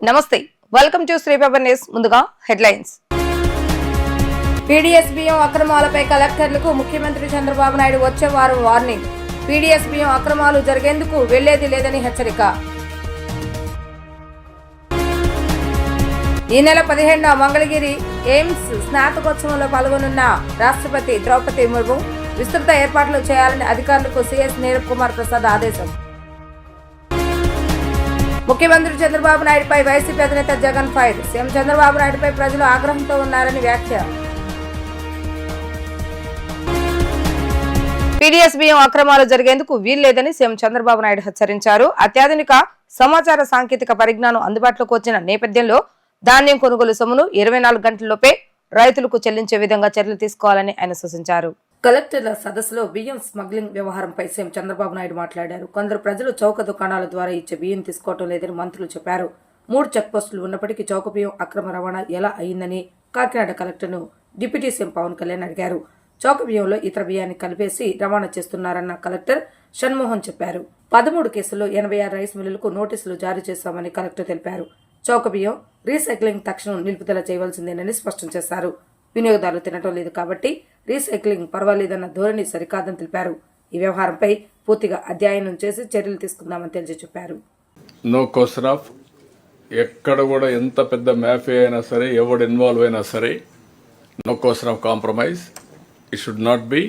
నమస్తే, welcome to Shri paper news. ముందుగా headlines. PDS బియ్యం అక్రమాలపై కలెక్టర్లకు ముఖ్యమంత్రి చంద్రబాబు నాయుడు వచ్చే వారం వార్నింగ్. పీడీఎస్ బియ్యం అక్రమాలు జరిగేందుకు వెళ్లేది లేదని హెచ్చరిక. ఈ నెల 17న మంగళగిరి ఎయిమ్స్ స్నాతకోత్సవంలో పాల్గొనున్న రాష్ట్రపతి ద్రౌపది ముర్ము విస్తృత ఏర్పాట్లు చేయాలని అధికారులకు సీఎస్ నీరబ్ కుమార్ ప్రసాద్ ఆదేశం. ముఖ్యమంత్రి చంద్రబాబు నాయుడుపై వైసీపీ అధినేత జగన్ ఫైర్. సీఎం చంద్రబాబు నాయుడుపై ప్రజలు ఆగ్రహంతో ఉన్నారని వ్యాఖ్య. పీడీఎస్ బియ్యం అక్రమాలు జరిగేందుకు వీల్లేదని సీఎం చంద్రబాబు నాయుడు హెచ్చరించారు. అత్యాధునిక సమాచార సాంకేతిక పరిజ్ఞానం అందుబాటులోకి వచ్చిన నేపథ్యంలో ధాన్యం కొనుగోలు సొమ్మును 24 గంటల్లోపే రైతులకు చెల్లించే విధంగా చర్యలు తీసుకోవాలని ఆయన సూచించారు. కలెక్టర్ల సదస్సులో బియ్యం స్మగ్లింగ్ వ్యవహారంపై సీఎం చంద్రబాబు నాయుడు మాట్లాడారు. కొందరు ప్రజలు చౌక దుకాణాల ద్వారా ఇచ్చే బియ్యం తీసుకోవటం లేదని మంత్రులు చెప్పారు. 3 చెక్ పోస్టులు ఉన్నప్పటికీ చౌక బియ్యం అక్రమ రవాణా ఎలా అయిందని కాకినాడ కలెక్టర్ను డిప్యూటీ సీఎం పవన్ కళ్యాణ్ అడిగారు. చౌక బియ్యంలో ఇతర బియ్యాన్ని కలిపేసి రవాణా చేస్తున్నారన్న కలెక్టర్ షణ్మోహన్ చెప్పారు. 13 కేసుల్లో 86 రైస్ మిల్లులకు నోటీసులు జారీ చేశామని కలెక్టర్ తెలిపారు. చౌక బియ్యం రీసైక్లింగ్ తక్షణం నిలుపుదల చేయవలసిందేనని స్పష్టం చేశారు. వినియోగదారులు తినటం లేదు కాబట్టి రీసైక్లింగ్ పర్వాలేదన్న ధోరణి సరికాదని తెలిపారు. ఈ వ్యవహారంపై పూర్తిగా అధ్యయనం చేసి చర్యలు తీసుకుందామని తెలిసి చెప్పారు. నో క్వశ్చన్ ఆఫ్ ఎక్కడ కూడా ఎంత పెద్ద మాఫియా అయినా సరే, ఎవడు ఇన్వాల్వ్ అయినా సరే, no question of compromise. It should not be.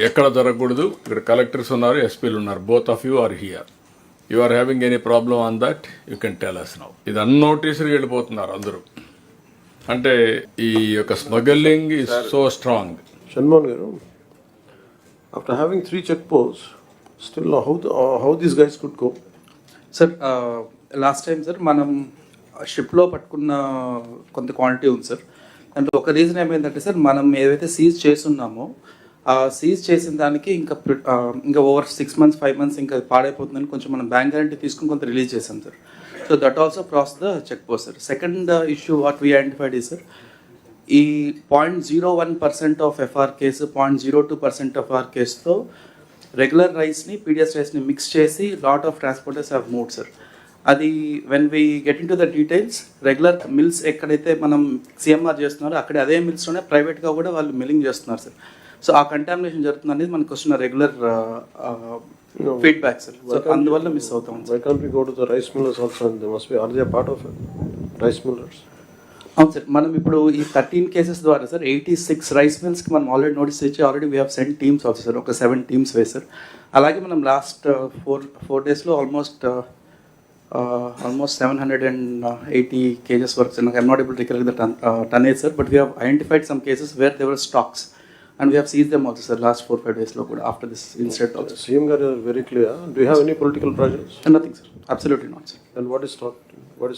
ఎక్కడ జరగకూడదు. ఇక్కడ కలెక్టర్స్ ఉన్నారు, ఎస్పీలు ఉన్నారు. Both of you are here. You are having any problem on that you can tell us now. ఇది అన్నోటీసులు వెళ్ళిపోతున్నారు అందరూ. అంటే ఈ యొక్క smuggling is so strong. Shanmohan garu, after having 3 check post still how these guys could go? Sir, last time sir మనం షిప్లో పట్టుకున్న కొంత క్వాంటిటీ ఉంది సార్. దాంట్లో ఒక రీజన్ ఏమైందంటే సార్, మనం ఏవైతే సీజ్ చేస్తున్నామో ఆ సీజ్ చేసిన దానికి ఇంకా ఓవర్ 6 months 5 months ఇంకా పాడైపోతుందని కొంచెం మనం బ్యాంక్ గ్యారంటీ తీసుకుని కొంత రిలీజ్ చేసాం sir. So that also cross the check post sir. Second issue what we identified ఈ సార్, ఈ 0.01% of FR case, 0.02% of R కేసుతో రెగ్యులర్ రైస్ని పీడిఎస్ రైస్ని మిక్స్ చేసి lot of transporters have moved sir. అది when we get in to the details, regular mills ఎక్కడైతే మనం సిఎంఆర్ చేస్తున్నారో అక్కడ అదే మిల్స్లోనే ప్రైవేట్గా కూడా వాళ్ళు మిల్లింగ్ చేస్తున్నారు సార్. సో ఆ కంటామినేషన్ జరుగుతుంది అనేది మనకు వస్తున్న రెగ్యులర్ ఫీడ్బ్యాక్ సార్. సో అందువల్ల మిస్ అవుతాం. Why can't we go to the rice millers also and they must be, are they a part of it? Rice millers? అవును సార్, మనం ఇప్పుడు ఈ 13 కేసెస్ ద్వారా సార్ 86 రైస్ మిల్స్కి మనం ఆల్రెడీ నోటీస్ ఇచ్చి already we have send teams also sir. ఒక 7 teams వేసారు. అలాగే మనం లాస్ట్ 4 daysలో ఆల్మోస్ట్ 780 kgs వరకు సార్. నాకు I'm not able to recollect the tonnage sir, but we have identified some cases where they were stocks and we have seized them also sir last 4-5 days lo kuda after this incident also. CM garu are very clear. Do you have any political pressures? Nothing sir, absolutely not sir. And what is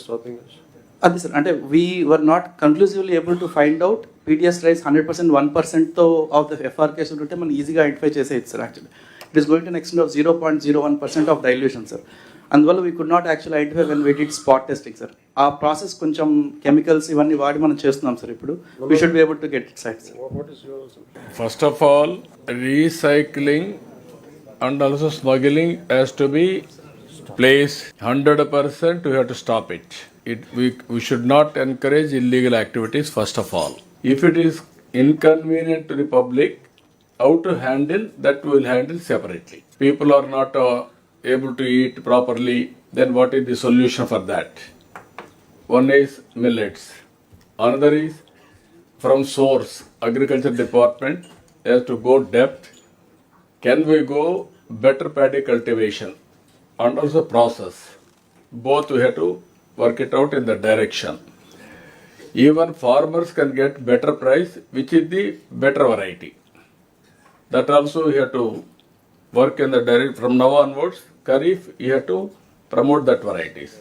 stopping us? Adi sir, ante we were not conclusively able to find out PDS rice 100% 1% tho of the FR case unte man easy ga identify cheseyచ్చు sir. Actually it is going to an extent of 0.01% of dilution sir. అందువల్ల we could not actual identify when we did spot testing sir. ఆ process కొంచెం chemicals ఇవన్నీ వాడి మనం చేస్తున్నాం sir. ఇప్పుడు we should be able to get it side sir. First of all, recycling and also smuggling has to be place 100%. We have to stop it. We should not encourage illegal activities first of all. If it is inconvenient to the public, how to handle that we will handle separately. People are not able to eat properly, then what is the solution for that? One is millets, another is from source. Agriculture department has to go depth. Can we go better paddy cultivation and also process? Both we have to work it out in the direction. Even farmers can get better price, which is the better variety. That also we have to work in the direct. From now onwards, Kharif, you have to promote that varieties.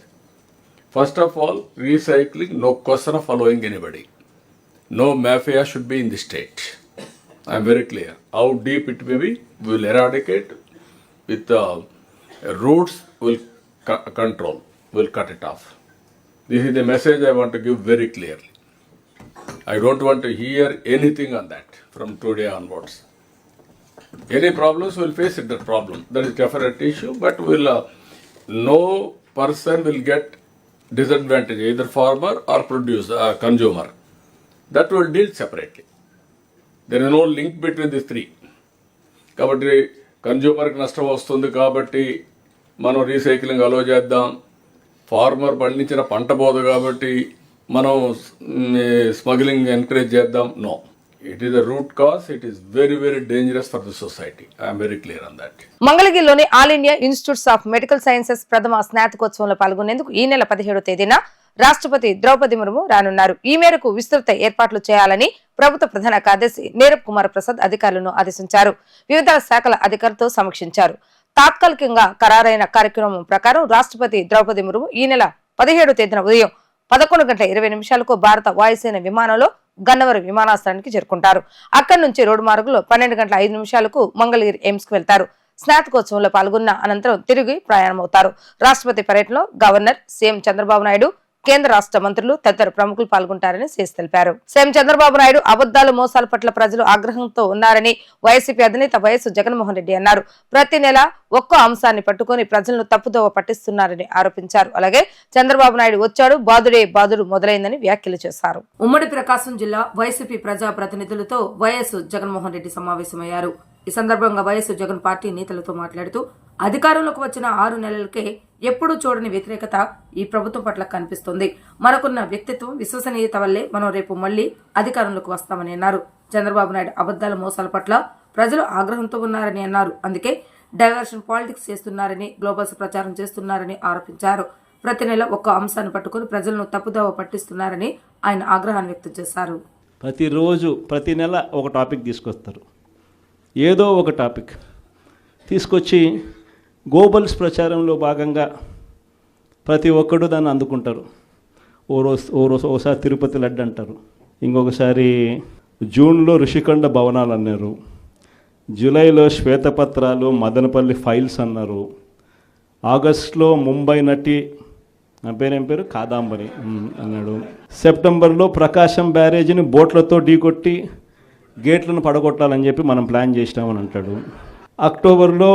First of all, recycling, no question of following anybody. No mafia should be in the state. I am very clear. How deep it may be, we will eradicate with the roots. Will control. We will cut it off. This is the message I want to give very clearly. I don't want to hear anything on that from today onwards. Any problems, we'll face it, that problem. That is definite issue, but no person will get disadvantage either farmer or producer or consumer. That will deal separately. There is no link between these three. కాబట్టి కన్జ్యూమర్కి నష్టం వస్తుంది కాబట్టి మనం recycling అలో చేద్దాం, farmer పండించిన పంట పోదు కాబట్టి మనం స్మగ్లింగ్ ఎంకరేజ్ చేద్దాం. No, it is the root cause. It is very very dangerous for the society. I'm very clear on that. మంగళగిరిలోని all India institutes of medical sciences ప్రథమ స్నాతకోత్సవంలో పాల్గొనేందుకు ఈ నెల 17వ తేదీన రాష్ట్రపతి ద్రౌపది ముర్ము రానున్నారు. ఈ మేరకు విస్తృత ఏర్పాట్లు చేయాలని ప్రభుత్వ ప్రధాన కార్యదర్శి నీరబ్ కుమార్ ప్రసాద్ అధికారులను ఆదేశించారు. వివిధ శాఖల అధికారులతో సమీక్షించారు. తాత్కాలికంగా ఖరారైన కార్యక్రమం ప్రకారం రాష్ట్రపతి ద్రౌపది ముర్ము ఈ నెల 17వ తేదీన ఉదయం 11:20 భారత వాయుసేన విమానంలో గన్నవరం విమానాశ్రయానికి చేరుకుంటారు. అక్కడి నుంచి రోడ్డు మార్గంలో 12:05 మంగళగిరి ఎయిమ్స్ కు వెళ్తారు. స్నాతకోత్సవంలో పాల్గొన్న అనంతరం తిరిగి ప్రయాణమవుతారు. రాష్ట్రపతి పర్యటనలో గవర్నర్, సీఎం చంద్రబాబు నాయుడు, కేంద్ర రాష్ట్ర మంత్రులు తదితర ప్రముఖులు పాల్గొంటారని సీఎస్ తెలిపారు. సీఎం చంద్రబాబు నాయుడు అబద్దాలు, మోసాల పట్ల ప్రజలు ఆగ్రహంతో ఉన్నారని వైసీపీ అధినేత వైఎస్ జగన్మోహన్ రెడ్డి అన్నారు. ప్రతి నెల ఒక్కో అంశాన్ని పట్టుకొని ప్రజలను తప్పుదోవ పట్టిస్తున్నారని ఆరోపించారు. అలాగే చంద్రబాబు నాయుడు వచ్చాడు, బాదుడే బాదుడు మొదలైందని వ్యాఖ్యలు చేశారు. ఉమ్మడి ప్రకాశం జిల్లా వైసీపీ ప్రజా ప్రతినిధులతో వైఎస్ జగన్మోహన్ రెడ్డి సమావేశమయ్యారు. ఈ సందర్భంగా వైఎస్ జగన్ పార్టీ నేతలతో మాట్లాడుతూ అధికారంలోకి వచ్చిన 6 నెలలకే ఎప్పుడూ చూడని వ్యతిరేకత ఈ ప్రభుత్వం పట్ల కనిపిస్తుంది. మనకున్న వ్యక్తిత్వం, విశ్వసనీయత వల్లే మనం రేపు మళ్లీ అధికారంలోకి వస్తామని అన్నారు. చంద్రబాబు నాయుడు అబద్దాల, మోసాల పట్ల ప్రజలు ఆగ్రహంతో ఉన్నారని అన్నారు. అందుకే డైవర్షన్ పాలిటిక్స్ చేస్తున్నారని, గ్లోబల్స్ ప్రచారం చేస్తున్నారని ఆరోపించారు. ప్రతి నెల ఒక్క అంశాన్ని పట్టుకుని ప్రజలను తప్పుదోవ పట్టిస్తున్నారని ఆయన ఆగ్రహాన్ని వ్యక్తం చేశారు. ప్రతిరోజు ప్రతి నెల ఒక టాపిక్ తీసుకొస్తారు. ఏదో ఒక టాపిక్ తీసుకొచ్చి గ్లోబల్స్ ప్రచారంలో భాగంగా ప్రతి ఒక్కడు దాన్ని అందుకుంటారు. ఓసారి తిరుపతి లడ్డు అంటారు, ఇంకొకసారి జూన్లో ఋషికొండ భవనాలు అన్నారు, జూలైలో శ్వేతపత్రాలు, మదనపల్లి ఫైల్స్ అన్నారు, ఆగస్టులో ముంబై నటి నా పేరేం పేరు కాదాంబరి అన్నాడు, సెప్టెంబర్లో ప్రకాశం బ్యారేజీని బోట్లతో ఢీకొట్టి గేట్లను పడగొట్టాలని చెప్పి మనం ప్లాన్ చేసినామని అంటాడు. అక్టోబర్లో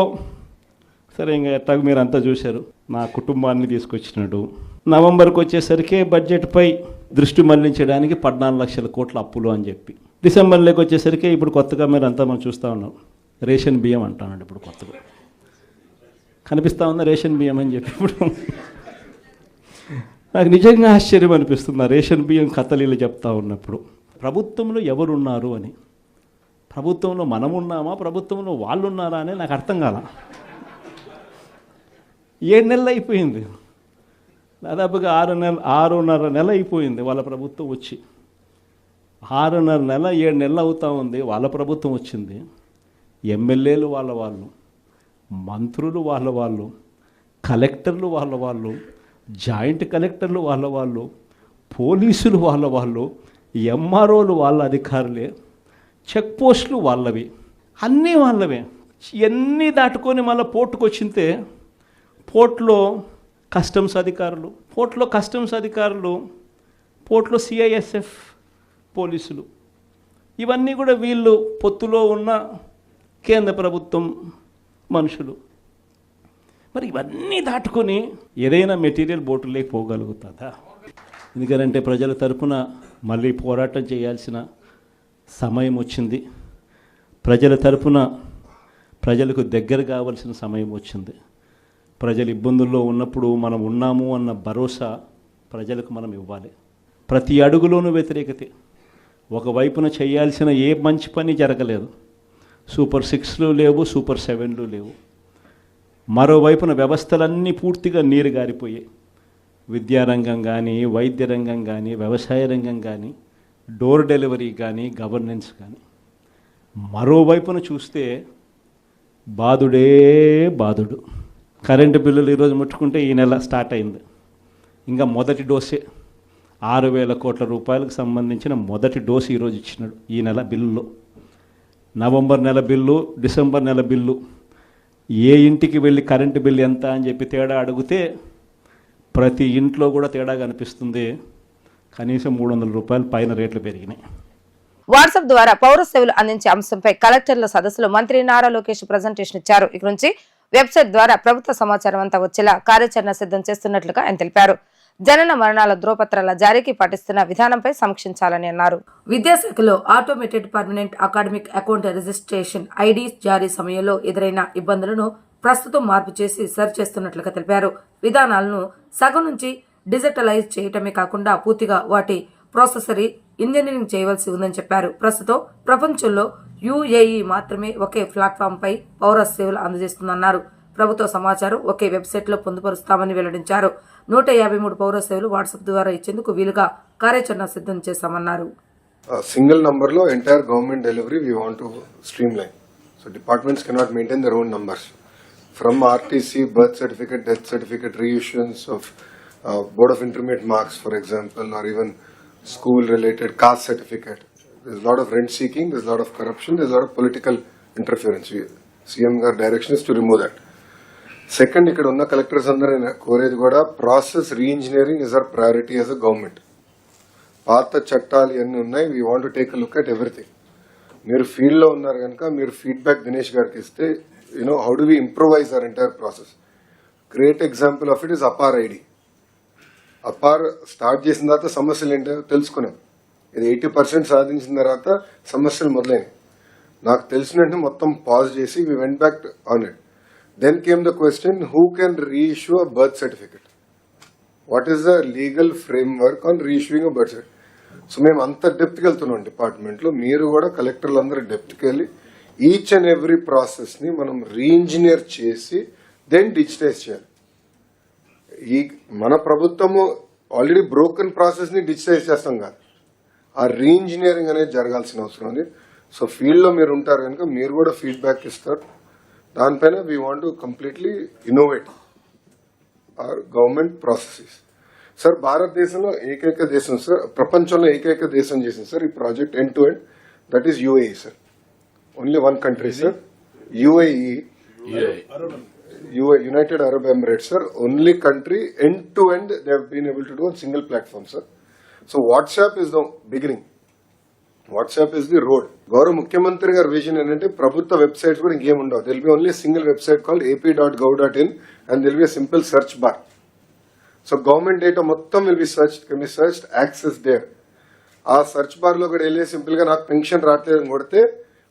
సరే ఇంకా ఎట్లా మీరంతా చూశారు, నా కుటుంబాన్ని తీసుకొచ్చినాడు. నవంబర్కి వచ్చేసరికి బడ్జెట్పై దృష్టి మళ్లించడానికి 14 లక్షల కోట్ల అప్పులు అని చెప్పి, డిసెంబర్లోకి వచ్చేసరికి ఇప్పుడు కొత్తగా మీరంతా మనం చూస్తూ ఉన్నాం రేషన్ బియ్యం అంటున్నాడు. ఇప్పుడు కొత్తగా కనిపిస్తూ ఉందా రేషన్ బియ్యం అని చెప్పి. ఇప్పుడు నాకు నిజంగా ఆశ్చర్యం అనిపిస్తుంది ఆ రేషన్ బియ్యం కథలీలు చెప్తా ఉన్నప్పుడు. ప్రభుత్వంలో ఎవరున్నారు అని, ప్రభుత్వంలో మనం ఉన్నామా, ప్రభుత్వంలో వాళ్ళు ఉన్నారా అని నాకు అర్థం కాల. 7 నెలలు అయిపోయింది, దాదాపుగా 6.5 నెల అయిపోయింది వాళ్ళ ప్రభుత్వం వచ్చి. 6.5 నెల 7 నెలలు అవుతూ ఉంది వాళ్ళ ప్రభుత్వం వచ్చింది. ఎమ్మెల్యేలు వాళ్ళు, మంత్రులు వాళ్ళు, కలెక్టర్లు వాళ్ళు, జాయింట్ కలెక్టర్లు వాళ్ళు, పోలీసులు వాళ్ళు, ఎంఆర్ఓలు వాళ్ళ అధికారులే, చెక్ పోస్టులు వాళ్ళవి, అన్నీ వాళ్ళవే. ఇవన్నీ దాటుకొని మళ్ళీ పోర్టుకు వచ్చింతే పోర్టులో కస్టమ్స్ అధికారులు, పోర్టులో సిఐఎస్ఎఫ్ పోలీసులు, ఇవన్నీ కూడా వీళ్ళు పొత్తులో ఉన్న కేంద్ర ప్రభుత్వం మనుషులు. మరి ఇవన్నీ దాటుకొని ఏదైనా మెటీరియల్ బోటులోకి పోగలుగుతుందా? ఎందుకంటే ప్రజల తరపున మళ్ళీ పోరాటం చేయాల్సిన సమయం వచ్చింది. ప్రజల తరపున ప్రజలకు దగ్గర కావాల్సిన సమయం వచ్చింది. ప్రజలు ఇబ్బందుల్లో ఉన్నప్పుడు మనం ఉన్నాము అన్న భరోసా ప్రజలకు మనం ఇవ్వాలి. ప్రతి అడుగులోనూ వ్యతిరేకతే. ఒకవైపున చేయాల్సిన ఏ మంచి పని జరగలేదు. సూపర్ 6లు లేవు, సూపర్ 7లు లేవు. మరోవైపున వ్యవస్థలన్నీ పూర్తిగా నీరు గారిపోయాయి. విద్యారంగం కానీ, వైద్య రంగం కానీ, వ్యవసాయ రంగం కానీ, డోర్ డెలివరీ కానీ, గవర్నెన్స్ కానీ. మరోవైపున చూస్తే బాదుడే బాదుడు. కరెంటు బిల్లులు ఈరోజు ముట్టుకుంటే ఈ నెల స్టార్ట్ అయింది. ఇంకా మొదటి డోసే 6,000 కోట్ల రూపాయలకు సంబంధించిన మొదటి డోసు ఈరోజు ఇచ్చినాడు ఈ నెల బిల్లులో. నవంబర్ నెల బిల్లు, డిసెంబర్ నెల బిల్లు, ఏ ఇంటికి వెళ్ళి కరెంటు బిల్లు ఎంత అని చెప్పి తేడా అడిగితే ప్రతి ఇంట్లో కూడా తేడా కనిపిస్తుంది. కనీసం 300 రూపాయలు పైన రేట్లు పెరిగినాయి. వాట్సాప్ ద్వారా పౌర సేవలు అందించే అంశంపై కలెక్టర్ల సదస్సులో మంత్రి నారా లోకేష్ ప్రజెంటేషన్ ఇచ్చారు. ఇక నుంచి వెబ్సైట్ ద్వారా ప్రభుత్వ సమాచారం అంతా వచ్చేలా కార్యాచరణ సిద్ధం చేస్తున్నట్లుగా ఆయన తెలిపారు. జనన మరణాల ధ్రువపత్రాల జారీకి పాటిస్తున్న విధానంపై సమీక్షించాలని అన్నారు. విద్యాశాఖలో automated permanent academic account registration ID జారీ సమయంలో ఎదురైన ఇబ్బందులను ప్రస్తుతం మార్పు చేసి సరిచేస్తున్నట్లుగా తెలిపారు. విధానాలను సగం నుంచి డిజిటలైజ్ చేయటమే కాకుండా పూర్తిగా వాటి ప్రాసెసరీ ఇంజనీరింగ్ చేయవలసి ఉందని చెప్పారు. ప్రస్తుతం ప్రపంచంలో UAE మాత్రమే ఒకే ప్లాట్ఫామ్ పై పౌర సేవలు అందజేస్తుందన్నారు. ప్రభుత్వ సమాచారం ఒకే వెబ్సైట్ లో పొందుపరుస్తామని వెల్లడించారు. 153 పౌర సేవలు వాట్సాప్ ద్వారా ఇచ్చేందుకు వీలుగా కార్యాచరణ సిద్ధం చేశామన్నారు. సింగిల్ నంబర్ లో entire government delivery we want to stream line. So departments cannot maintain their own numbers. From RTC, birth certificate, death certificate, reissuance of Board of Intermediate marks, for example, or even school-related caste certificate. There's a lot of rent seeking, there's a lot of corruption, there's a lot of political interference. CM గారి direction is to remove that. Second, ఇక్కడ ఉన్న collectors అందరూ కోరేది కూడా process re-engineering is our priority as a government. పాత చట్టాలు ఇవన్నీ ఉన్నాయి, we want to take a look at everything. మీరు ఫీల్డ్ లో ఉన్నారు కనుక మీరు ఫీడ్బ్యాక్ దినేష్ గారికి ఇస్తే how do we improvise our entire process? Great example of it is APAR ID. APAR start చేసిన తర్వాత సమస్యలు ఏంటో తెలుసుకున్నాం. ఇది 80% సాధించిన తర్వాత సమస్యలు మొదలైనవి. నాకు తెలిసినట్టు మొత్తం పాజ్ చేసి we went back on it. Then came the question, who can reissue a birth certificate? What is the legal framework on reissuing a birth certificate? So మేము అంత డెప్త్కి వెళ్తున్నాం డిపార్ట్మెంట్లో. మీరు కూడా కలెక్టర్లు అందరూ డెప్త్కి వెళ్ళి ఈచ్ అండ్ ఎవ్రీ ప్రాసెస్ ని మనం రీఇంజనీర్ చేసి దెన్ డిజిటైజ్ చేయాలి. ఈ మన ప్రభుత్వము ఆల్రెడీ బ్రోకెన్ ప్రాసెస్ ని డిజిటైజ్ చేస్తాం కాదు, ఆ రీఇంజనీరింగ్ అనేది జరగాల్సిన అవసరం ఉంది. సో ఫీల్డ్ లో మీరు ఉంటారు కనుక మీరు కూడా ఫీడ్బ్యాక్ ఇస్తారు. దానిపైన we want to completely innovate our government processes. Sir భారతదేశంలో ఏకైక దేశం సార్, ప్రపంచంలో ఏకైక దేశం చేసింది సార్ ఈ project end to end, that is UAE sir. Only one country, sir. UAE, United Arab Emirates, sir. Only country end to end they have been able to do on single platform, sir. So WhatsApp is the beginning. WhatsApp is the road. Gaurav Mukhyamantri gar vision ఏంటంటే ప్రభుత్వ websites కూడా ఇంకేం ఉండవు. There will be only a single website called ap.gov.in and there will be a simple search bar. So government data మొత్తం will be searched, can be searched, access there. ఆ search bar లో కూడా వెళ్ళి simple గా నాకు pension రావట్లేదు కొడితే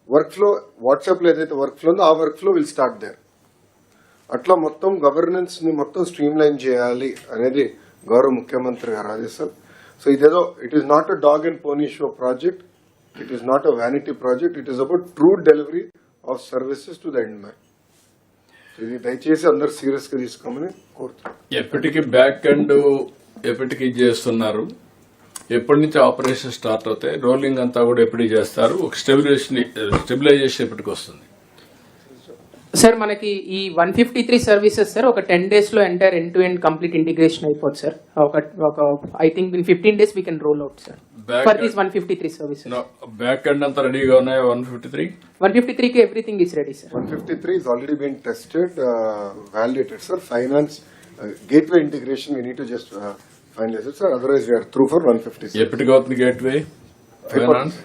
work flow WhatsApp లో ఏదైతే వర్క్ ఫ్లో ఉందో ఆ work flow will start there. అట్లా మొత్తం గవర్నెన్స్ ని మొత్తం స్ట్రీమ్ లైన్ చేయాలి అనేది గౌరవ ముఖ్యమంత్రి గారు ఆదేశాలు. సో ఇదేదో it is not a dog and pony show project, it is not a vanity project, it is about true delivery of services to the end man. ఇది దయచేసి అందరు సీరియస్ గా తీసుకోమని కోరుతున్నాను. ఎప్పటికీ బ్యాక్ ఎండ్ ఎప్పటికీ చేస్తున్నారు, ఎప్పటి నుంచి ఆపరేషన్ స్టార్ట్ అవుతాయి, రోలింగ్ అంతా కూడా ఎప్పుడు చేస్తారు, ఒక స్టెబిలైజేషన్ ఎప్పటికి వస్తుంది? సార్ మనకి ఈ 153 సర్వీసెస్ సార్ ఒక 10 days లో entire end to end complete integration అయిపోతుంది సార్. ఒక I think in 15 days we can roll out sir for these 153 services. Back end అంతా రెడీగా ఉన్నాయి 153 కి everything is ready sir. 153 is already been tested, validated, sir. Finance gateway integration we need to just finalize it, sir. Otherwise we are through for 150. ఎప్పటికి అవుతుంది gateway finance?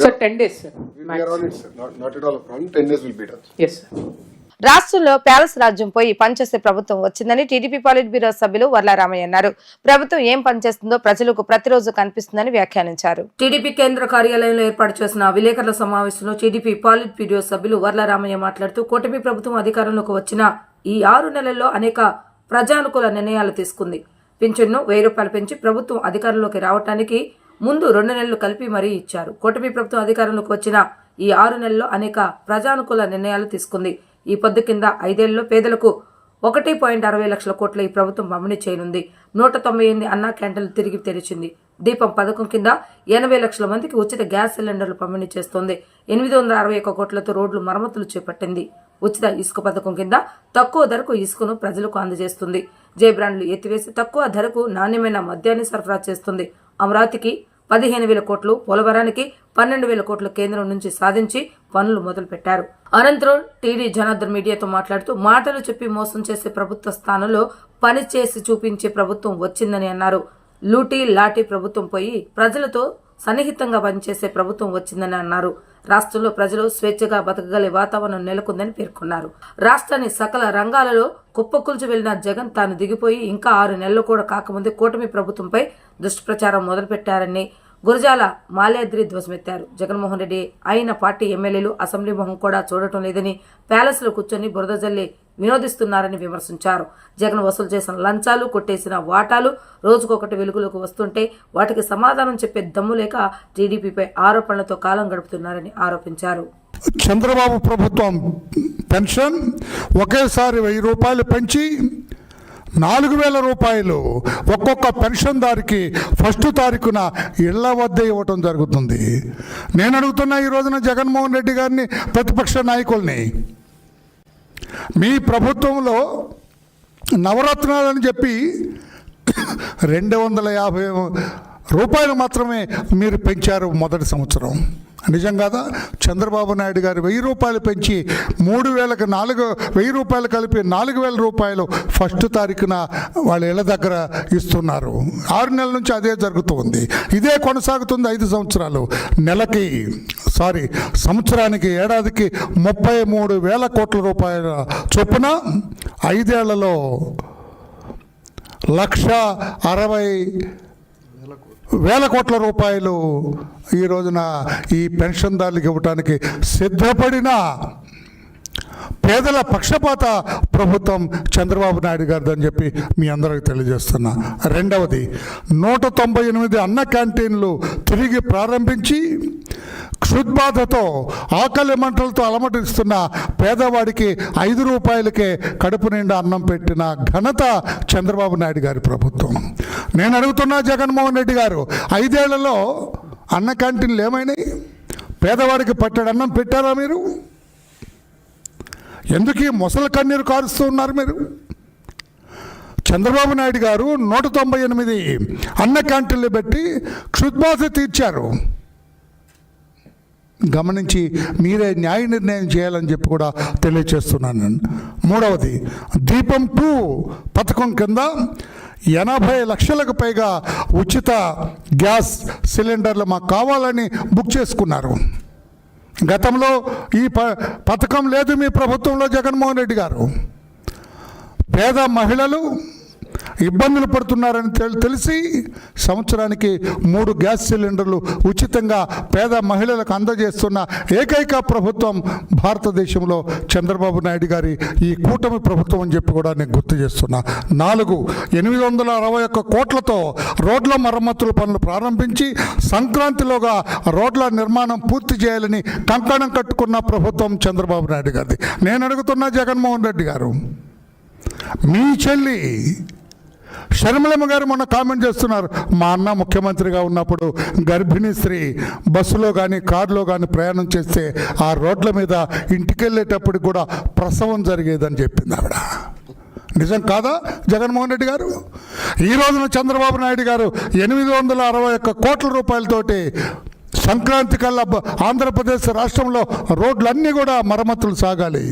Sir 10 days sir. We are on it, sir. Not at all a problem. 10 days will be done. Yes sir. రాష్ట్రంలో palace రాజ్యం పోయి పనిచేసే ప్రభుత్వం వచ్చిందని TDP పాలిట్ bureau సభ్యులు వర్లారామయ్య అన్నారు. ప్రభుత్వం ఏం పనిచేస్తుందో ప్రజలకు ప్రతిరోజు కనిపిస్తుందని వ్యాఖ్యానించారు. టీడీపీ కేంద్ర కార్యాలయంలో ఏర్పాటు చేసిన విలేకరుల సమావేశంలో టీడీపీ పాలిట్ బ్యూరో సభ్యులు వర్లారామయ్య మాట్లాడుతూ కూటమి ప్రభుత్వం అధికారంలోకి వచ్చిన ఈ 6 నెలల్లో అనేక ప్రజానుకూల నిర్ణయాలు తీసుకుంది. పింఛన్ను 1000 రూపాయలు పెంచి ప్రభుత్వం అధికారంలోకి రావడానికి ముందు 2 నెలలు కలిపి మరీ ఇచ్చారు. కూటమి ప్రభుత్వం అధికారంలోకి వచ్చిన ఈ 6 నెలల్లో అనేక ప్రజానుకూల నిర్ణయాలు తీసుకుంది. ఈ పొద్దు కింద 5 ఏళ్లలో పేదలకు 1.60 లక్షల కోట్ల ఈ ప్రభుత్వం పంపిణీ చేయనుంది. 198 అన్నా క్యాంటీన్లు తిరిగి తెరిచింది. దీపం పథకం కింద 80 లక్షల మందికి ఉచిత గ్యాస్ సిలిండర్లు పంపిణీ చేస్తోంది. 861 కోట్లతో రోడ్లు మరమ్మతులు చేపట్టింది. ఉచిత ఇసుక పథకం కింద తక్కువ ధరకు ఇసుకను ప్రజలకు అందజేస్తుంది. జే బ్రాండ్లు ఎత్తివేసి తక్కువ ధరకు నాణ్యమైన మద్యాన్ని సరఫరా చేస్తుంది. అమరావతికి 15,000 కోట్లు, పోలవరానికి 12,000 కోట్ల కేంద్రం నుంచి సాధించి పనులు మొదలుపెట్టారు. అనంతరం టీడీ జనార్దన్ మీడియాతో మాట్లాడుతూ మాటలు చెప్పి మోసం చేసే ప్రభుత్వ స్థానంలో పని చేసి చూపించే ప్రభుత్వం వచ్చిందని అన్నారు. లూటీ లాఠీ ప్రభుత్వం పోయి ప్రజలతో సన్నిహితంగా పనిచేసే ప్రభుత్వం వచ్చిందని అన్నారు. రాష్ట్రంలో ప్రజలు స్వేచ్ఛగా బతకగలే వాతావరణం నెలకొందని పేర్కొన్నారు. రాష్ట్రాన్ని సకల రంగాలలో కుప్పకూల్చి వెళ్లిన జగన్ తాను దిగిపోయి ఇంకా 6 నెలలు కూడా కాకముందే కూటమి ప్రభుత్వంపై దుష్ప్రచారం మొదలుపెట్టారని గురజాల మాల్యాద్రి ధ్వజమెత్తారు. జగన్మోహన్ రెడ్డి అయిన పార్టీ ఎమ్మెల్యేలు అసెంబ్లీ మొహం కూడా చూడటం లేదని ప్యాలెస్ లో కూర్చొని బురద జల్లి వినోదిస్తున్నారని విమర్శించారు. జగన్ వసూలు చేసిన లంచాలు, కొట్టేసిన వాటాలు రోజుకొకటి వెలుగులోకి వస్తుంటే వాటికి సమాధానం చెప్పే దమ్ము లేక టీడీపీపై ఆరోపణలతో కాలం గడుపుతున్నారని ఆరోపించారు. చంద్రబాబు ప్రభుత్వం పెన్షన్ ఒకేసారి 1000 రూపాయలు పెంచి 4000 రూపాయలు ఒక్కొక్క పెన్షన్దారికి 1 తారీఖున ఇళ్ల వద్ద ఇవ్వటం జరుగుతుంది. నేను అడుగుతున్నా ఈ రోజున జగన్మోహన్ రెడ్డి గారిని, ప్రతిపక్ష నాయకుల్ని, మీ ప్రభుత్వంలో నవరత్నాలని చెప్పి 250 రూపాయలు మాత్రమే మీరు పెంచారు మొదటి సంవత్సరం. నిజం కాదా? చంద్రబాబు నాయుడు గారు 1000 రూపాయలు పెంచి 3000కి 1000 రూపాయలు కలిపి 4000 రూపాయలు 1 తారీఖున వాళ్ళ ఇళ్ళ దగ్గర ఇస్తున్నారు. 6 నెలల నుంచి అదే జరుగుతుంది. ఇదే కొనసాగుతుంది 5 సంవత్సరాలు. సంవత్సరానికి, ఏడాదికి 33,000 కోట్ల రూపాయల చొప్పున 5 ఏళ్లలో 1,60,000 కోట్ల రూపాయలు ఈ రోజున ఈ పెన్షన్దారులకు ఇవ్వడానికి సిద్ధపడిన పేదల పక్షపాత ప్రభుత్వం చంద్రబాబు నాయుడు గారిదని చెప్పి మీ అందరికీ తెలియజేస్తున్నా. రెండవది, 198 అన్న క్యాంటీన్లు తిరిగి ప్రారంభించి క్షుద్బాధతో, ఆకలి మంటలతో అలమటిస్తున్న పేదవాడికి 5 రూపాయలకే కడుపు నిండా అన్నం పెట్టిన ఘనత చంద్రబాబు నాయుడు గారి ప్రభుత్వం. నేను అడుగుతున్నా జగన్మోహన్ రెడ్డి గారు, 5 ఏళ్లలో అన్న క్యాంటీన్లు ఏమైనాయి? పేదవాడికి పట్టెడు అన్నం పెట్టారా మీరు? ఎందుకు ఈ మొసలు కన్నీరు కారుస్తూ ఉన్నారు మీరు? చంద్రబాబు నాయుడు గారు 198 అన్న క్యాంటీన్లు పెట్టి క్షుద్బాధ తీర్చారు. గమనించి మీరే న్యాయ నిర్ణయం చేయాలని చెప్పి కూడా తెలియచేస్తున్నాను. మూడవది, దీపం 2 పథకం కింద 80 లక్షలకు పైగా ఉచిత గ్యాస్ సిలిండర్లు మాకు కావాలని బుక్ చేసుకున్నారు. గతంలో ఈ పథకం లేదు మీ ప్రభుత్వంలో జగన్మోహన్ రెడ్డి గారు. పేద మహిళలు ఇబ్బందులు పడుతున్నారని తెలిసి సంవత్సరానికి 3 గ్యాస్ సిలిండర్లు ఉచితంగా పేద మహిళలకు అందజేస్తున్న ఏకైక ప్రభుత్వం భారతదేశంలో చంద్రబాబు నాయుడు గారి ఈ కూటమి ప్రభుత్వం అని చెప్పి కూడా నేను గుర్తు చేస్తున్నా. 4, 861 కోట్లతో రోడ్ల మరమ్మతుల పనులు ప్రారంభించి సంక్రాంతిలోగా రోడ్ల నిర్మాణం పూర్తి చేయాలని కంకణం కట్టుకున్న ప్రభుత్వం చంద్రబాబు నాయుడు గారిది. నేను అడుగుతున్నా జగన్మోహన్ రెడ్డి గారు, మీ చెల్లి షర్మిలమ్మ గారు మొన్న కామెంట్ చేస్తున్నారు, మా అన్న ముఖ్యమంత్రిగా ఉన్నప్పుడు గర్భిణీ స్త్రీ బస్సులో కానీ కారులో కానీ ప్రయాణం చేస్తే ఆ రోడ్ల మీద ఇంటికి వెళ్ళేటప్పుడు కూడా ప్రసవం జరిగేదని చెప్పింది ఆవిడ. నిజం కాదా జగన్మోహన్ రెడ్డి గారు? ఈ రోజున చంద్రబాబు నాయుడు గారు 861 కోట్ల రూపాయలతోటి సంక్రాంతి కల్లా ఆంధ్రప్రదేశ్ రాష్ట్రంలో రోడ్లన్నీ కూడా మరమ్మతులు సాగాలి,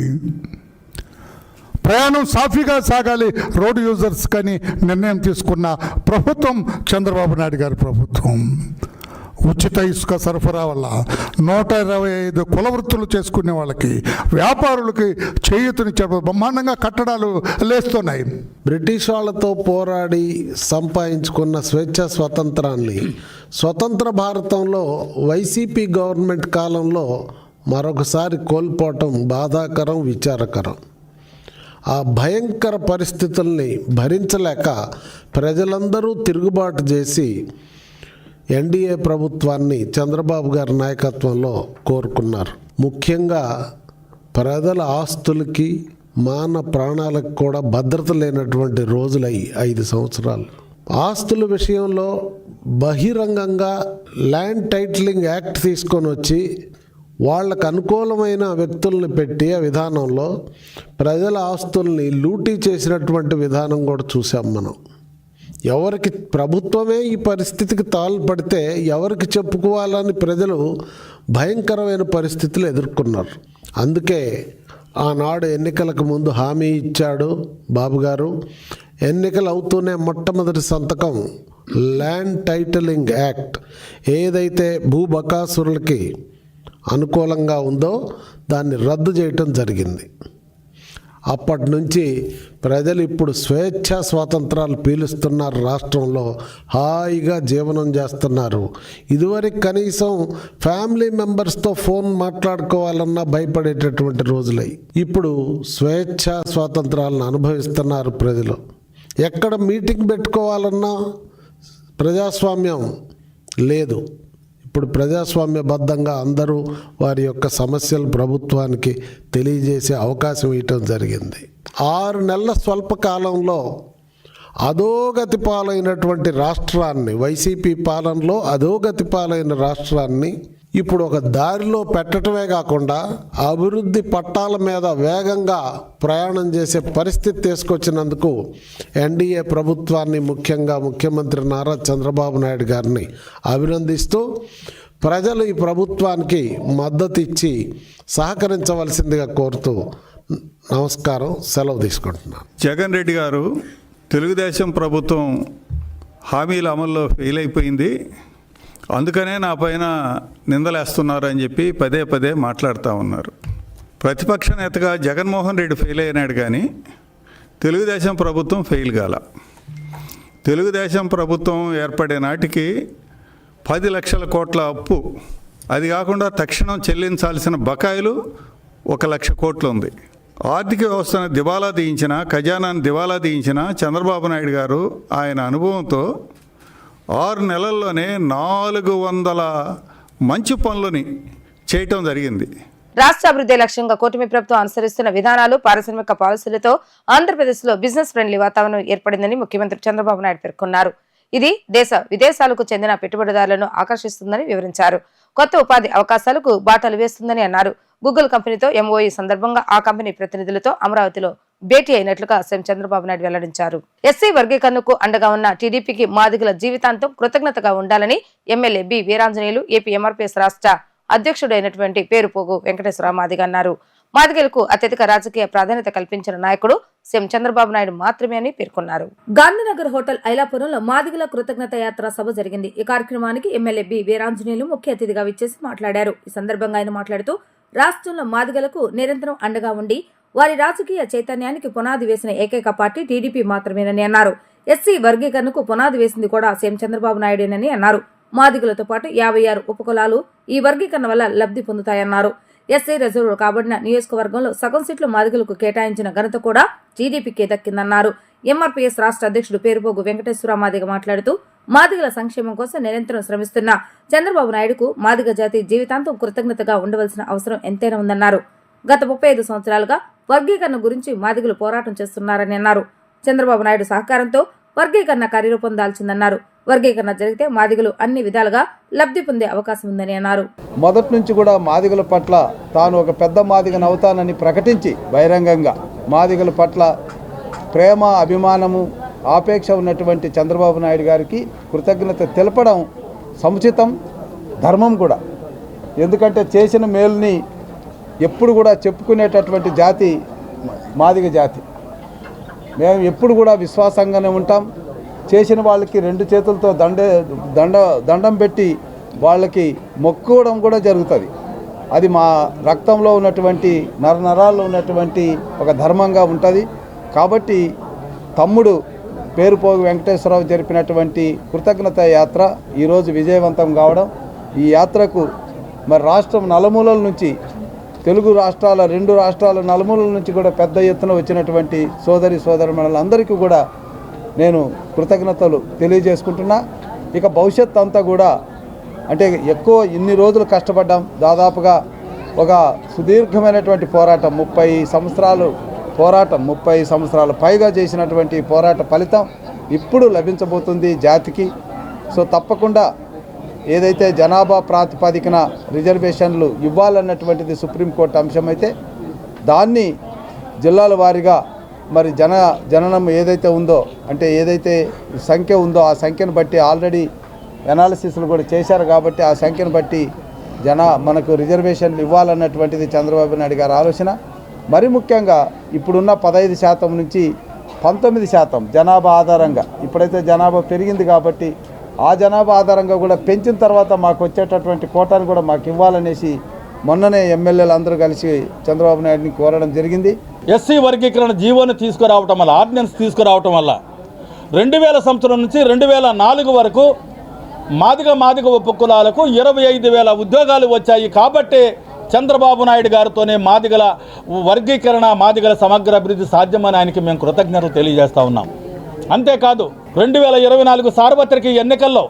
ప్రయాణం సాఫీగా సాగాలి రోడ్డు యూజర్స్ కానీ నిర్ణయం తీసుకున్న ప్రభుత్వం చంద్రబాబు నాయుడు గారి ప్రభుత్వం. ఉచిత ఇసుక సరఫరా వల్ల 125 కుల వృత్తులు చేసుకునే వాళ్ళకి, వ్యాపారులకి చేయూతనిచ్చారు. బ్రహ్మాండంగా కట్టడాలు లేస్తున్నాయి. బ్రిటిష్ వాళ్ళతో పోరాడి సంపాదించుకున్న స్వేచ్ఛ స్వతంత్రాన్ని స్వతంత్ర భారతంలో వైసీపీ గవర్నమెంట్ కాలంలో మరొకసారి కోల్పోవటం బాధాకరం, విచారకరం. ఆ భయంకర పరిస్థితుల్ని భరించలేక ప్రజలందరూ తిరుగుబాటు చేసి ఎన్డీఏ ప్రభుత్వాన్ని చంద్రబాబు గారి నాయకత్వంలో కోరుకున్నారు. ముఖ్యంగా ప్రజల ఆస్తులకి, మాన ప్రాణాలకు కూడా భద్రత లేనటువంటి రోజులై 5 సంవత్సరాలు. ఆస్తుల విషయంలో బహిరంగంగా ల్యాండ్ టైటిలింగ్ యాక్ట్ తీసుకొని వచ్చి వాళ్ళకు అనుకూలమైన వ్యక్తుల్ని పెట్టి ఆ విధానంలో ప్రజల ఆస్తుల్ని లూటీ చేసినటువంటి విధానం కూడా చూసాం మనం. ఎవరికి ప్రభుత్వమే ఈ పరిస్థితికి తాళపడితే ఎవరికి చెప్పుకోవాలని ప్రజలు భయంకరమైన పరిస్థితులు ఎదుర్కొన్నారు. అందుకే ఆనాడు ఎన్నికలకు ముందు హామీ ఇచ్చాడు బాబు గారు. ఎన్నికలు అవుతూనే మొట్టమొదటి సంతకం ల్యాండ్ టైటిలింగ్ యాక్ట్, ఏదైతే భూబకాసురులకి అనుకూలంగా ఉందో దాన్ని రద్దు చేయటం జరిగింది. అప్పటి నుంచి ప్రజలు ఇప్పుడు స్వేచ్ఛా స్వాతంత్రాలు పీలుస్తున్నారు, రాష్ట్రంలో హాయిగా జీవనం చేస్తున్నారు. ఇదివరకు కనీసం ఫ్యామిలీ మెంబర్స్తో ఫోన్ మాట్లాడుకోవాలన్నా భయపడేటటువంటి రోజులై ఇప్పుడు స్వేచ్ఛా స్వాతంత్రాలను అనుభవిస్తున్నారు ప్రజలు. ఎక్కడ మీటింగ్ పెట్టుకోవాలన్నా ప్రజాస్వామ్యం లేదు. ఇప్పుడు ప్రజాస్వామ్యబద్ధంగా అందరూ వారి యొక్క సమస్యలు ప్రభుత్వానికి తెలియజేసే అవకాశం ఇవ్వటం జరిగింది. 6 నెలల స్వల్ప కాలంలో అధోగతి పాలైనటువంటి రాష్ట్రాన్ని, వైసీపీ పాలనలో అధోగతి పాలైన రాష్ట్రాన్ని ఇప్పుడు ఒక దారిలో పెట్టడమే కాకుండా అభివృద్ధి పట్టాల మీద వేగంగా ప్రయాణం చేసే పరిస్థితి తీసుకొచ్చినందుకు ఎన్డీఏ ప్రభుత్వాన్ని, ముఖ్యంగా ముఖ్యమంత్రి నారా చంద్రబాబు నాయుడు గారిని అభినందిస్తూ ప్రజలు ఈ ప్రభుత్వానికి మద్దతు ఇచ్చి సహకరించవలసిందిగా కోరుతూ నమస్కారం, సెలవు తీసుకుంటున్నాను. జగన్ రెడ్డి గారు తెలుగుదేశం ప్రభుత్వం హామీల అమల్లో ఫెయిల్ అయిపోయింది, అందుకనే నా పైన నిందలేస్తున్నారు అని చెప్పి పదే పదే మాట్లాడుతూ ఉన్నారు. ప్రతిపక్ష నేతగా జగన్మోహన్ రెడ్డి ఫెయిల్ అయినాడు కానీ తెలుగుదేశం ప్రభుత్వం ఫెయిల్ కాల. తెలుగుదేశం ప్రభుత్వం ఏర్పడే నాటికి 10 లక్షల కోట్ల అప్పు, అది కాకుండా తక్షణం చెల్లించాల్సిన బకాయిలు 1 లక్ష కోట్లు ఉంది. ఆర్థిక వ్యవస్థను దివాలా తీయించిన, ఖజానాను దివాలా తీయించిన చంద్రబాబు నాయుడు గారు ఆయన అనుభవంతో 6 నెలల్లోనే 400 మంచి పనులని చేయటం జరిగింది. రాష్ట్ర అభివృద్ధి లక్ష్యంగా కూటమి ప్రభుత్వం అనుసరిస్తున్న విధానాలు, పారిశ్రామిక పాలసీలతో ఆంధ్రప్రదేశ్లో బిజినెస్ ఫ్రెండ్లీ వాతావరణం ఏర్పడిందని ముఖ్యమంత్రి చంద్రబాబు నాయుడు పేర్కొన్నారు. ఇది దేశ విదేశాలకు చెందిన పెట్టుబడిదారులను ఆకర్షిస్తుందని వివరించారు. కొత్త ఉపాధి అవకాశాలకు బాటలు వేస్తుందని అన్నారు. గూగుల్ కంపెనీతో ఎంఓఈ సందర్భంగా ఆ కంపెనీ ప్రతినిధులతో అమరావతిలో భేటీ అయినట్లుగా సీఎం చంద్రబాబు నాయుడు వెల్లడించారు. ఎస్సీ వర్గీకరణకు అండగా ఉన్న టీడీపీకి మాదిగల జీవితాంతం కృతజ్ఞతగా ఉండాలని MLA B Veeranjaneyulu, AP MRPS రాష్ట్ర అధ్యక్షుడైనటువంటి పేరుపోగు వెంకటేశ్వర మాదిగ అన్నారు. మాదిగలకు అత్యధిక రాజకీయ ప్రాధాన్యత కల్పించిన నాయకుడు సీఎం చంద్రబాబు నాయుడు మాత్రమే అని పేర్కొన్నారు. గాంధీనగర్ హోటల్ ఐలాపురంలో మాదిగల కృతజ్ఞత యాత్ర సభ జరిగింది. ఈ కార్యక్రమానికి ఎమ్మెల్యే బి వీరాంజనేయులు ముఖ్య అతిథిగా విచ్చేసి మాట్లాడారు. ఈ సందర్భంగా ఆయన మాట్లాడుతూ రాష్ట్రంలో మాదిగలకు నిరంతరం అండగా ఉండి వారి రాజకీయ చైతన్యానికి పునాది వేసిన ఏకైక పార్టీ టీడీపీ మాత్రమేనని అన్నారు. ఎస్సీ వర్గీకరణకు పునాది వేసింది కూడా సీఎం చంద్రబాబు నాయుడేనని అన్నారు. మాదిగలతో పాటు 56 ఉపకులాలు ఈ వర్గీకరణ వల్ల లబ్ధి పొందుతాయన్నారు. ఎస్సీ రిజర్వ్ కాబడిన నియోజకవర్గంలో సగం సీట్లు మాదిగలకు కేటాయించిన ఘనత కూడా టీడీపీకే దక్కిందన్నారు. ఎంఆర్పీఎస్ రాష్ట్ర అధ్యక్షుడు పేరుపోగు వెంకటేశ్వర మాదిగ మాట్లాడుతూ మాదిగల సంక్షేమం కోసం నిరంతరం శ్రమిస్తున్న చంద్రబాబు నాయుడుకు మాదిగ జాతి జీవితాంతం కృతజ్ఞతగా ఉండవలసిన అవసరం ఎంతైనా ఉందన్నారు. గత 35 సంవత్సరాలుగా వర్గీకరణ గురించి మాదిగలు పోరాటం చేస్తున్నారని అన్నారు. చంద్రబాబు నాయుడు సహకారంతో వర్గీకరణ కార్యరూపం దాల్చిందన్నారు. వర్గీకరణ జరిగితే మాదిగలు అన్ని విధాలుగా లబ్ధి పొందే అవకాశం ఉందని అన్నారు. మొదటి నుంచి కూడా మాదిగల పట్ల తాను ఒక పెద్ద మాదిగను అవుతానని ప్రకటించి బహిరంగంగా మాదిగల పట్ల ప్రేమ, అభిమానము, ఆపేక్ష ఉన్నటువంటి చంద్రబాబు నాయుడు గారికి కృతజ్ఞత తెలపడం సముచితం, ధర్మం కూడా. ఎందుకంటే చేసిన మేలుని ఎప్పుడు కూడా చెప్పుకునేటటువంటి జాతి మాదిగ జాతి. మేము ఎప్పుడు కూడా విశ్వాసంగానే ఉంటాం. చేసిన వాళ్ళకి 2 చేతులతో దండం పెట్టి వాళ్ళకి మొక్కుకోవడం కూడా జరుగుతుంది. అది మా రక్తంలో ఉన్నటువంటి నరనరాల్లో ఉన్నటువంటి ఒక ధర్మంగా ఉంటుంది. కాబట్టి తమ్ముడు పేరుపోగు వెంకటేశ్వరరావు జరిపినటువంటి కృతజ్ఞత యాత్ర ఈరోజు విజయవంతం కావడం, ఈ యాత్రకు మరి రాష్ట్రం నలుమూలల నుంచి, తెలుగు రాష్ట్రాల 2 రాష్ట్రాల నలుమూలల నుంచి కూడా పెద్ద ఎత్తున వచ్చినటువంటి సోదరీమణులందరికీ కూడా నేను కృతజ్ఞతలు తెలియజేసుకుంటున్నా. ఇక భవిష్యత్ అంతా కూడా అంటే ఎక్కువ ఇన్ని రోజులు కష్టపడ్డాం, దాదాపుగా ఒక సుదీర్ఘమైనటువంటి పోరాటం, 30 సంవత్సరాలు పోరాటం, 30 సంవత్సరాల పైగా చేసినటువంటి పోరాట ఫలితం ఇప్పుడు లభించబోతుంది జాతికి. సో తప్పకుండా ఏదైతే జనాభా ప్రాతిపదికన రిజర్వేషన్లు ఇవ్వాలన్నటువంటిది సుప్రీంకోర్టు అంశం అయితే దాన్ని జిల్లాల వారీగా మరి జననం ఏదైతే ఉందో, అంటే ఏదైతే సంఖ్య ఉందో ఆ సంఖ్యను బట్టి ఆల్రెడీ అనాలిసిస్లు కూడా చేశారు. కాబట్టి ఆ సంఖ్యను బట్టి మనకు రిజర్వేషన్లు ఇవ్వాలన్నటువంటిది చంద్రబాబు నాయుడు గారి ఆలోచన. మరి ముఖ్యంగా ఇప్పుడున్న 15% నుంచి 19% జనాభా ఆధారంగా, ఇప్పుడైతే జనాభా పెరిగింది కాబట్టి ఆ జనాభా ఆధారంగా కూడా పెంచిన తర్వాత మాకు వచ్చేటటువంటి కోటాను కూడా మాకు ఇవ్వాలనేసి మొన్ననే ఎమ్మెల్యేలు అందరూ కలిసి చంద్రబాబు నాయుడిని కోరడం జరిగింది. ఎస్సీ వర్గీకరణ జీవోని తీసుకురావటం వల్ల, ఆర్డినెన్స్ తీసుకురావటం వల్ల 2000 సంవత్సరం నుంచి 2004 వరకు మాదిగ ఉపకులాలకు 25,000 ఉద్యోగాలు వచ్చాయి. కాబట్టి చంద్రబాబు నాయుడు గారితోనే మాదిగల వర్గీకరణ, మాదిగల సమగ్ర అభివృద్ధి సాధ్యమని ఆయనకి మేము కృతజ్ఞతలు తెలియజేస్తూ ఉన్నాం. అంతేకాదు 2024 సార్వత్రిక ఎన్నికల్లో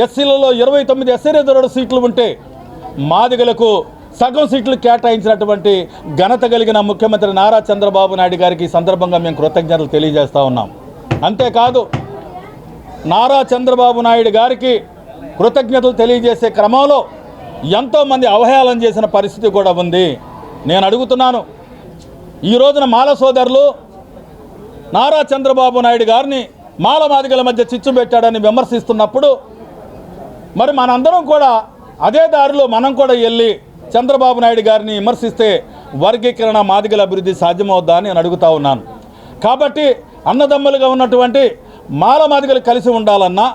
ఎస్సీలలో 29 ఎస్సీ రిజర్వ్డ్ సీట్లు ఉంటే మాదిగలకు సగం సీట్లు కేటాయించినటువంటి ఘనత కలిగిన ముఖ్యమంత్రి నారా చంద్రబాబు నాయుడు గారికి ఈ సందర్భంగా మేము కృతజ్ఞతలు తెలియజేస్తూ ఉన్నాం. అంతేకాదు నారా చంద్రబాబు నాయుడు గారికి కృతజ్ఞతలు తెలియజేసే క్రమంలో ఎంతోమంది అవహేళన చేసిన పరిస్థితి కూడా ఉంది. నేను అడుగుతున్నాను, ఈ రోజున మాల సోదరులు నారా చంద్రబాబు నాయుడు గారిని మాల మాదిగల మధ్య చిచ్చు పెట్టాడని విమర్శిస్తున్నప్పుడు మరి మనందరం కూడా అదే దారిలో మనం కూడా వెళ్ళి చంద్రబాబు నాయుడు గారిని విమర్శిస్తే వర్గీకరణ, మాదిగల అభివృద్ధి సాధ్యమవుద్దా అని నేను అడుగుతూ ఉన్నాను. కాబట్టి అన్నదమ్ములుగా ఉన్నటువంటి మాల మాదిగలు కలిసి ఉండాలన్నా,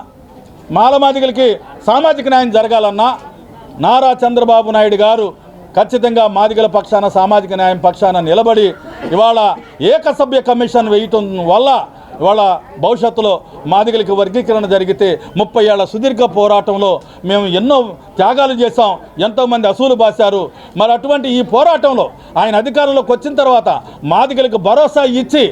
మాల మాదిగలకి సామాజిక న్యాయం జరగాలన్నా నారా చంద్రబాబు నాయుడు గారు ఖచ్చితంగా మాదిగల పక్షాన, సామాజిక న్యాయం పక్షాన నిలబడి ఇవాళ ఏకసభ్య కమిషన్ వేయటం వల్ల ఇవాళ భవిష్యత్తులో మాదిగలకి వర్గీకరణ జరిగితే 30 ఏళ్ల సుదీర్ఘ పోరాటంలో మేము ఎన్నో త్యాగాలు చేశాం, ఎంతోమంది అసూలు బాశారు. మరి అటువంటి ఈ పోరాటంలో ఆయన అధికారంలోకి వచ్చిన తర్వాత మాదిగలకు భరోసా ఇచ్చి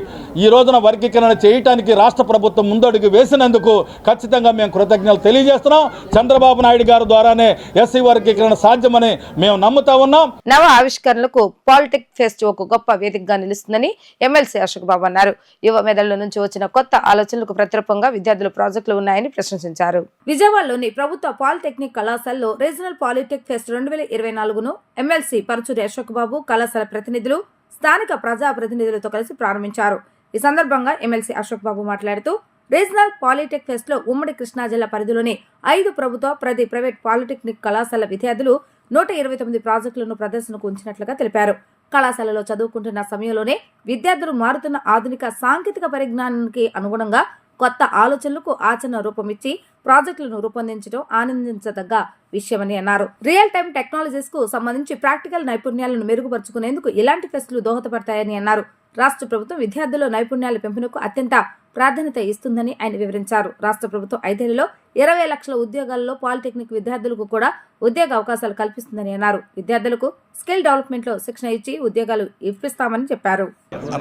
ఈ రోజున వర్గీకరణ చేయటానికి రాష్ట్ర ప్రభుత్వం ముందడుగు వేసినందుకు ఖచ్చితంగా మేము కృతజ్ఞతలు తెలియజేస్తున్నాం. చంద్రబాబు నాయుడు గారి ద్వారానే ఎస్సీ వర్గీకరణ సాధ్యమని మేము నమ్ముతా ఉన్నాం. నవ ఆవిష్కరణలకు పాలిటెక్ ఫెస్ట్ ఒక గొప్ప వేదికగా నిలుస్తుందని ఎమ్మెల్సీ అశోక్ బాబు అన్నారు. యువ మెదళ్ల నుంచి వచ్చిన కొత్త ఆలోచనలకు ప్రతిరూపంగా విద్యార్థుల ప్రాజెక్టులు ఉన్నాయని ప్రశంసించారు. విజయవాడలోని ప్రభుత్వ పాలిటెక్నిక్ కళాశాలలో రీజనల్ పాలిటెక్ ఫెస్ట్ 2024ను ఎమ్మెల్సీ పరుచూరి అశోక్ బాబు, కళాశాల ప్రతినిధులు, స్థానిక ప్రజా ప్రతినిధులతో కలిసి ప్రారంభించారు. ఈ సందర్భంగా ఎమ్మెల్సీ అశోక్ బాబు మాట్లాడుతూ రీజనల్ పాలిటెక్ ఫెస్ట్ లో ఉమ్మడి కృష్ణా జిల్లా పరిధిలోని 5 ప్రభుత్వ, 10 ప్రైవేట్ పాలిటెక్నిక్ కళాశాల విద్యార్థులు 129 ప్రాజెక్టులను ప్రదర్శనకు ఉంచినట్లుగా తెలిపారు. కళాశాలలో చదువుకుంటున్న సమయంలోనే విద్యార్థులు మారుతున్న ఆధునిక సాంకేతిక పరిజ్ఞానానికి అనుగుణంగా కొత్త ఆలోచనలకు ఆచరణ రూపమిచ్చి ప్రాజెక్టులను రూపొందించడం ఆనందించదగ్గ విషయమని అన్నారు. రియల్ టైమ్ టెక్నాలజీస్ కు సంబంధించి ప్రాక్టికల్ నైపుణ్యాలను మెరుగుపరుచుకునేందుకు ఇలాంటి ఫెస్టులు దోహదపడతాయని అన్నారు. రాష్ట్ర ప్రభుత్వం విద్యార్థుల నైపుణ్యాల పెంపునకు అత్యంత ప్రాధాన్యత ఇస్తుందని ఆయన వివరించారు. రాష్ట్ర ప్రభుత్వం 5 ఏళ్లలో 20 లక్షల ఉద్యోగాల్లో పాలిటెక్నిక్ విద్యార్థులకు కూడా ఉద్యోగ అవకాశాలు కల్పిస్తుందని అన్నారు. విద్యార్థులకు స్కిల్ డెవలప్మెంట్ లో శిక్షణ ఇచ్చి ఉద్యోగాలు ఇప్పిస్తామని చెప్పారు.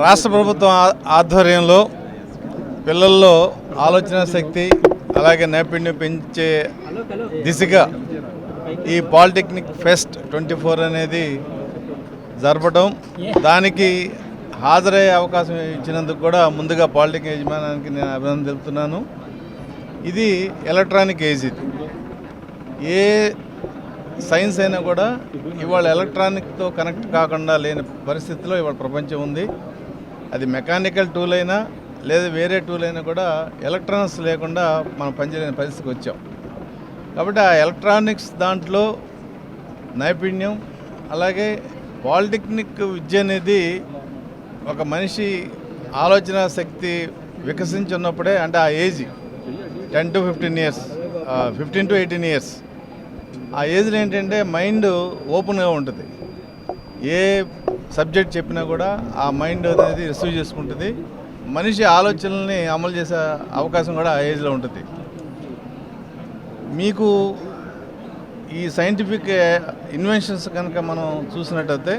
రాష్ట్ర ప్రభుత్వం ఆధ్వర్యంలో పిల్లల్లో ఆలోచన శక్తి అలాగే నైపుణ్యం పెంచే దిశగా ఈ పాలిటెక్నిక్ ఫెస్ట్ 24 అనేది జరపడం, దానికి హాజరయ్యే అవకాశం ఇచ్చినందుకు కూడా ముందుగా పాలిటెక్నిక్ యజమానానికి నేను అభినందన తెలుపుతున్నాను. ఇది ఎలక్ట్రానిక్ ఏజ్. ఇది ఏ సైన్స్ అయినా కూడా ఇవాళ ఎలక్ట్రానిక్తో కనెక్ట్ కాకుండా లేని పరిస్థితిలో ఇవాళ ప్రపంచం ఉంది. అది మెకానికల్ టూల్ అయినా లేదా వేరే టూల్ అయినా కూడా ఎలక్ట్రానిక్స్ లేకుండా మనం పనిచేయలేని పరిస్థితికి వచ్చాం. కాబట్టి ఆ ఎలక్ట్రానిక్స్ దాంట్లో నైపుణ్యం, అలాగే పాలిటెక్నిక్ విద్య అనేది ఒక మనిషి ఆలోచన శక్తి వికసించున్నప్పుడే, అంటే ఆ age 10 to 15 years, 15 to 18 years, ఆ ఏజ్లో ఏంటంటే మైండ్ ఓపెన్గా ఉంటుంది. ఏ సబ్జెక్ట్ చెప్పినా కూడా ఆ మైండ్ అనేది రిసీవ్ చేసుకుంటుంది. మనిషి ఆలోచనల్ని అమలు చేసే అవకాశం కూడా ఆ ఏజ్లో ఉంటుంది. మీకు ఈ సైంటిఫిక్ ఇన్వెన్షన్స్ కనుక మనం చూసినట్టయితే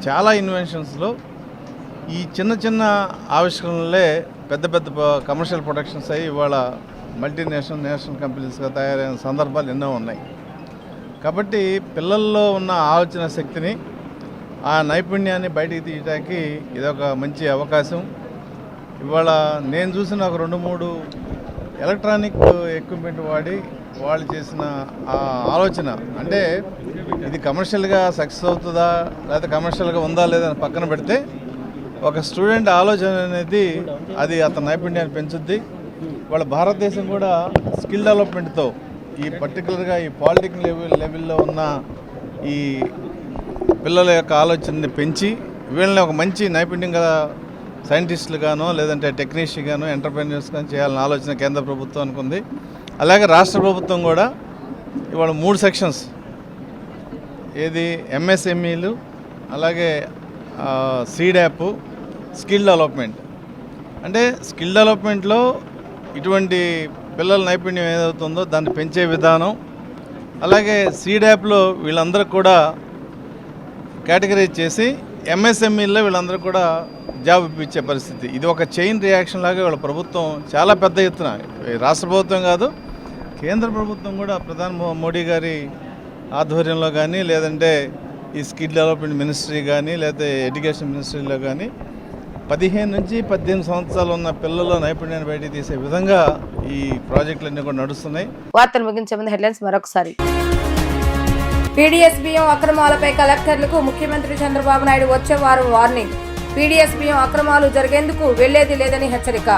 చాలా ఇన్వెన్షన్స్లో ఈ చిన్న చిన్న ఆవిష్కరణలే పెద్ద పెద్ద కమర్షియల్ ప్రొడక్షన్స్ అయ్యి ఇవాళ నేషనల్ కంపెనీస్గా తయారైన సందర్భాలు ఎన్నో ఉన్నాయి. కాబట్టి పిల్లల్లో ఉన్న ఆలోచన శక్తిని, ఆ నైపుణ్యాన్ని బయటికి తీయడానికి ఇదొక మంచి అవకాశం. ఇవాళ నేను చూసిన ఒక 2-3 ఎలక్ట్రానిక్ ఎక్విప్మెంట్ వాడి వాళ్ళు చేసిన ఆ ఆలోచన, అంటే ఇది కమర్షియల్గా సక్సెస్ అవుతుందా లేదా కమర్షియల్గా ఉందా లేదా అని పక్కన పెడితే, ఒక స్టూడెంట్ ఆలోచన అనేది అది అతని నైపుణ్యాన్ని పెంచుద్ది. వాళ్ళ భారతదేశం కూడా స్కిల్ డెవలప్మెంట్తో ఈ పర్టికులర్గా ఈ పాలిటెక్నిక్ లెవెల్లో ఉన్న ఈ పిల్లల యొక్క ఆలోచనని పెంచి వీళ్ళని ఒక మంచి నైపుణ్యం గల సైంటిస్టులుగానో లేదంటే టెక్నీషియన్గానో ఎంటర్ప్రెన్యూర్స్గానో చేయాలని ఆలోచన కేంద్ర ప్రభుత్వం అనుకుంది. అలాగే రాష్ట్ర ప్రభుత్వం కూడా ఇవాళ 3 సెక్షన్స్ ఏది ఎంఎస్ఎంఈలు, అలాగే సీడాప్, స్కిల్ డెవలప్మెంట్. అంటే స్కిల్ డెవలప్మెంట్లో ఇటువంటి పిల్లల నైపుణ్యం ఏదవుతుందో దాన్ని పెంచే విధానం, అలాగే సీడాప్లో వీళ్ళందరూ కూడా కేటగరైజ్ చేసి ఎంఎస్ఎంఈల్లో వీళ్ళందరూ కూడా జాబ్ ఇప్పించే పరిస్థితి. ఇది ఒక చైన్ రియాక్షన్ లాగా వీళ్ళ ప్రభుత్వం చాలా పెద్ద ఎత్తున, రాష్ట్ర ప్రభుత్వం కాదు కేంద్ర ప్రభుత్వం కూడా ప్రధాని మోడీ గారి ఆధ్వర్యంలో కానీ, లేదంటే ఈ స్కిల్ డెవలప్మెంట్ మినిస్ట్రీ కానీ, లేకపోతే ఎడ్యుకేషన్ మినిస్ట్రీలో కానీ 15 నుంచి 18 సంవత్సరాలు ఉన్న పిల్లల నైపుణ్యాన్ని బయటికి తీసే విధంగా ఈ ప్రాజెక్టులన్నీ కూడా నడుస్తున్నాయి. వార్తలు ముగించే ముందు హెడ్లైన్స్ మరొకసారి. పీడీఎస్ బియ్యం అక్రమాలపై కలెక్టర్లకు ముఖ్యమంత్రి చంద్రబాబు నాయుడు వచ్చే వారం వార్నింగ్. పీడీఎస్ బియ్యం అక్రమాలు జరిగేందుకు వెళ్లేది లేదని హెచ్చరిక.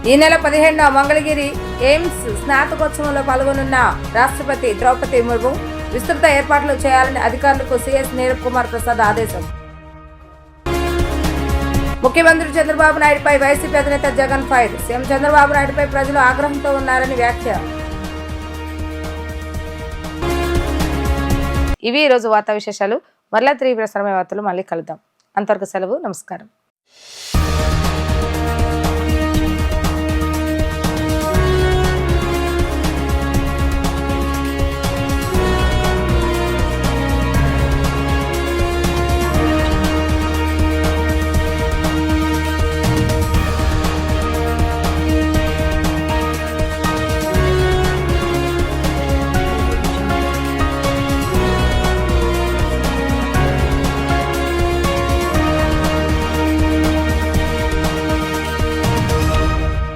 ఈ నెల 17న మంగళగిరి ఎయిమ్స్ స్నాతకోత్సవంలో పాల్గొనున్న రాష్ట్రపతి ద్రౌపది ముర్ము విస్తృత ఏర్పాట్లు చేయాలని అధికారులకు సీఎస్ నీరబ్ కుమార్ ప్రసాద్ ఆదేశం. ముఖ్యమంత్రి చంద్రబాబు నాయుడుపై వైసీపీ అధినేత జగన్ ఫైర్. సీఎం చంద్రబాబు నాయుడుపై ప్రజలు ఆగ్రహంతో ఉన్నారని వ్యాఖ్య. ఇవి ఈరోజు వార్తా విశేషాలు. మరలా 3 వార్తలు మళ్ళీ కలుద్దాం. అంతవరకు సెలవు. నమస్కారం.